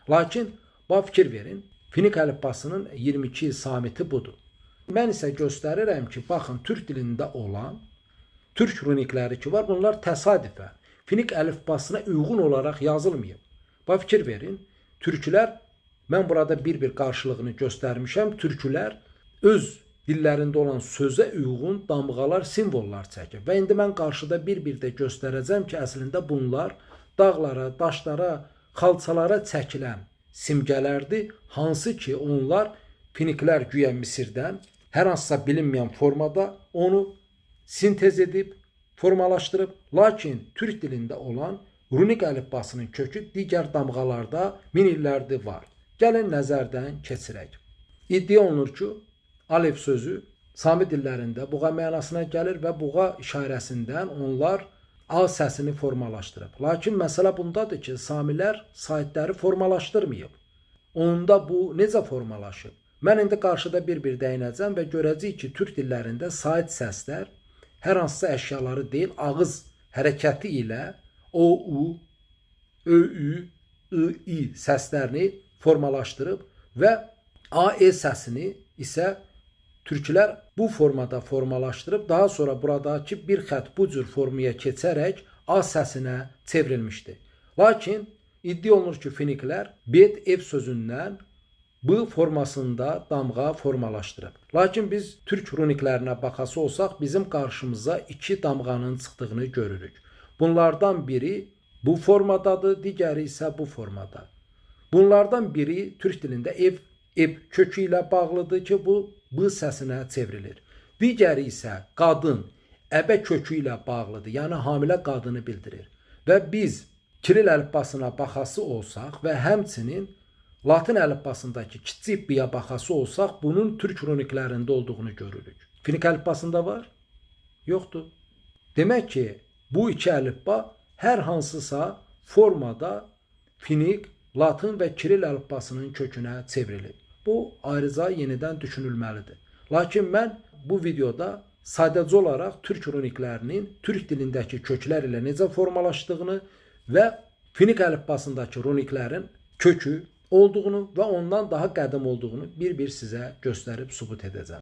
Lakin bax fikir verin, Finik əlifbasının 22 samiti budur. Mən isə göstərirəm ki, baxın, türk dilində olan türk runikləri ki var, bunlar təsadüfən Finik əlifbasına uyğun olaraq yazılmayıb. Bax fikir verin, türklər, mən burada bir-bir qarşılığını göstərmişəm, türklər öz dillərində olan sözə uyğun damğalar, simvollar çəkir. Və indi mən qarşıda bir-bir də göstərəcəm ki, əslində bunlar dağlara, daşlara, xalçalara çəkilən simgələrdir, hansı ki onlar Finiklər güya Misirdən hər hansısa bilinməyən formada onu sintez edib, formalaşdırıb, lakin türk dilində olan runik əlifbasının kökü digər damğalarda min illərdir var. Gəlin nəzərdən keçirək. İddia olunur ki, alef sözü Sami dillərində buğa mənasına gəlir və buğa işarəsindən onlar A səsini formalaşdırıb. Lakin məsələ bundadır ki, Samilər saitləri formalaşdırmayıb. Onda bu necə formalaşıb? Mən indi qarşıda bir-bir dəyinəcəm və görəcəyik ki, türk dillərində sait səslər hər hansısa əşyaları deyil, ağız hərəkəti ilə O, U, Ö, Ü, I, İ səslərini formalaşdırıb və A, E səsini isə türklər bu formada formalaşdırıb, daha sonra buradakı bir xətt bu cür formaya keçərək A səsinə çevrilmişdir. Lakin iddia olunur ki, Finiklər bet, ev sözündən B formasında damğa formalaşdırıb. Lakin biz türk runiklərinə baxası olsaq, bizim qarşımıza iki damğanın çıxdığını görürük. Bunlardan biri bu formadadır, digəri isə bu formada. Bunlardan biri türk dilində ev kökü ilə bağlıdır ki, bu B səsinə çevrilir. Digəri isə qadın, əbə kökü ilə bağlıdır, yəni hamilə qadını bildirir. Və biz Kiril əlifbasına baxası olsaq və həmçinin Latin əlifbasındakı kiçik B-yə baxası olsaq, bunun türk runiklərində olduğunu görürük. Finik əlifbasında var? Yoxdur. Demək ki, bu iki əlifba hər hansısa formada Finik, Latin və Kiril əlifbasının kökünə çevrilib. Bu ayrıca yenidən düşünülməlidir. Lakin mən bu videoda sadəcə olaraq türk runiklərinin türk dilindəki köklər ilə necə formalaşdığını və Finik əlifbasındakı runiklərin kökü olduğunu və ondan daha qədim olduğunu bir-bir sizə göstərib sübut edəcəm.